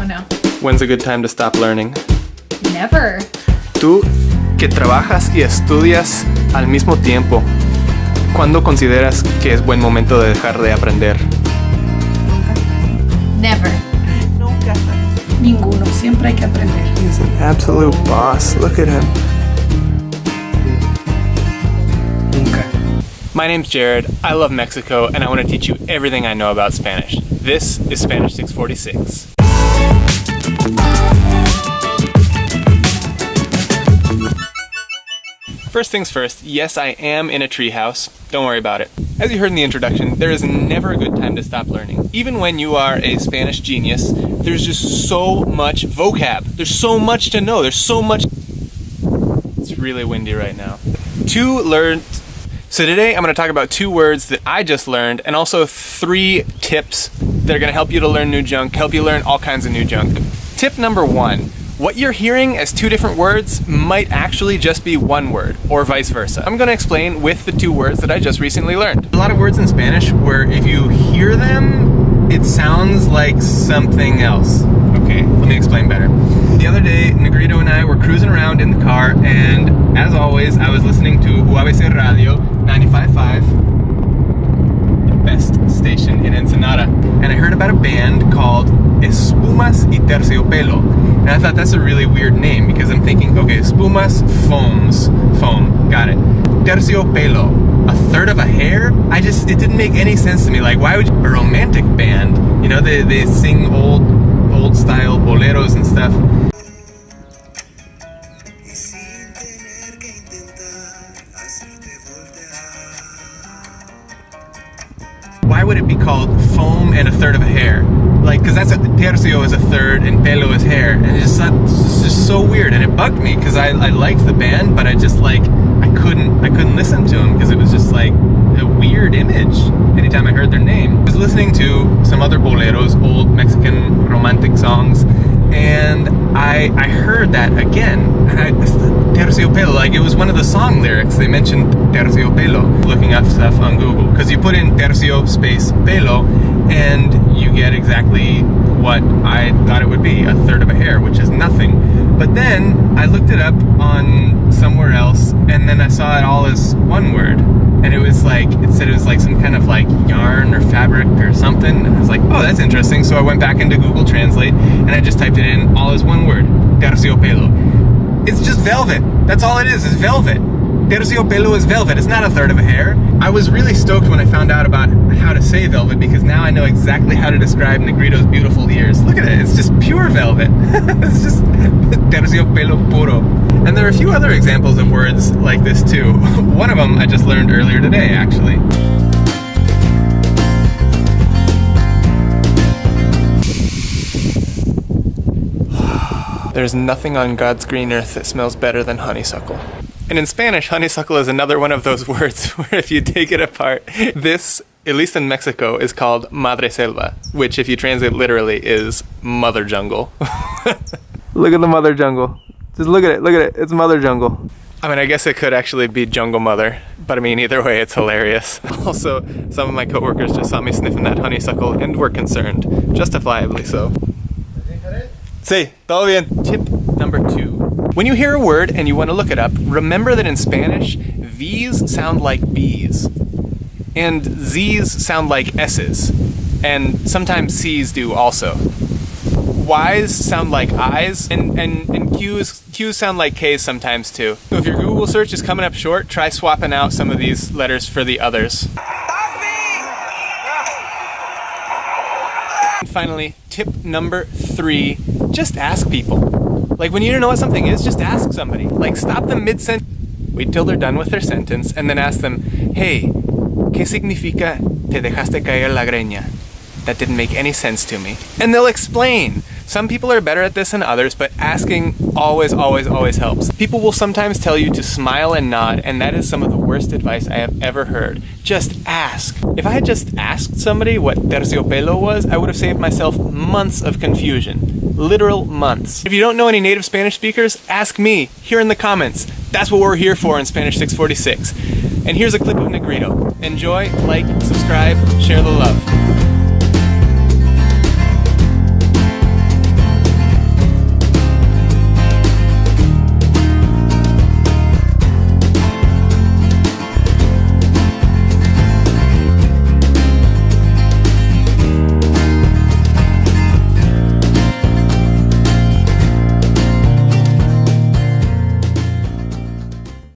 Oh no. When's a good time to stop learning? Never. Tú que trabajas y estudias al mismo tiempo, ¿cuándo consideras que es buen momento de dejar de aprender? Never. Nunca. Ninguno, siempre hay que aprender. He's an absolute boss. Look at him. Nunca. My name's Jared, I love Mexico, and I want to teach you everything I know about Spanish. This is Spanish 646. First things first, yes, I am in a treehouse. Don't worry about it. As you heard in the introduction, there is never a good time to stop learning. Even when you are a Spanish genius, there's just so much vocab. There's so much to know. There's so much... It's really windy right now. So today I'm going to talk about 2 words that I just learned, and also 3 tips that are going to help you to learn new junk, help you learn all kinds of new junk. Tip number 1. What you're hearing as 2 different words might actually just be 1 word, or vice versa. I'm going to explain with the 2 words that I just recently learned. A lot of words in Spanish where if you hear them, it sounds like something else. Okay, let me explain better. The other day, Negrito and I were cruising around in the car, and as always, I was listening to UABC Radio 95.5, the best station in Ensenada, and I heard about a band called Espumas y Terciopelo. And I thought that's a really weird name because I'm thinking, okay, espumas, foam, got it. Terciopelo, a third of a hair? It didn't make any sense to me. Like, why would a romantic band, you know, they sing old style boleros and stuff. Why would it be called foam and a third of a hair? Like, because tercio is a third and pelo is hair, and it's just so weird, and it bugged me because I liked the band, but I couldn't listen to them because it was just like a weird image anytime I heard their name. I was listening to some other boleros, old Mexican romantic songs, and I heard that again, and terciopelo, like it was one of the song lyrics. They mentioned terciopelo, looking up stuff on Google, because you put in tercio space pelo, and you get exactly what I thought it would be, a third of a hair, which is nothing. But then I looked it up on somewhere else, and then I saw it all as 1 word. And it said it was like some kind of like yarn or fabric or something. And I was like, oh, that's interesting. So I went back into Google Translate, and I just typed it in all as 1 word, terciopelo. It's just velvet. That's all it is velvet. Terciopelo is velvet. It's not a third of a hair. I was really stoked when I found out about how to say velvet, because now I know exactly how to describe Negrito's beautiful ears. Look at it. It's just pure velvet. It's just terciopelo puro. And there are a few other examples of words like this too. One of them I just learned earlier today, actually. There's nothing on God's green earth that smells better than honeysuckle. And in Spanish, honeysuckle is another one of those words where if you take it apart, this, at least in Mexico, is called madre selva, which if you translate literally is mother jungle. Look at the mother jungle. Just look at it, it's mother jungle. I mean, I guess it could actually be jungle mother, but I mean, either way, it's hilarious. Also, some of my coworkers just saw me sniffing that honeysuckle and were concerned, justifiably so. Sí, todo bien. Tip number 2. When you hear a word and you want to look it up, remember that in Spanish, V's sound like B's, and Z's sound like S's, and sometimes C's do also. Y's sound like I's, and Q's sound like K's sometimes too. So if your Google search is coming up short, try swapping out some of these letters for the others. And finally, tip number 3, just ask people. Like when you don't know what something is, just ask somebody. Like stop them mid-sentence, wait till they're done with their sentence, and then ask them, hey, ¿qué significa te dejaste caer la greña? That didn't make any sense to me. And they'll explain. Some people are better at this than others, but asking always helps. People will sometimes tell you to smile and nod, and that is some of the worst advice I have ever heard. Just ask. If I had just asked somebody what terciopelo was, I would have saved myself months of confusion. Literal months. If you don't know any native Spanish speakers, ask me here in the comments. That's what we're here for in Spanish 646. And here's a clip of Negrito. Enjoy, like, subscribe, share the love.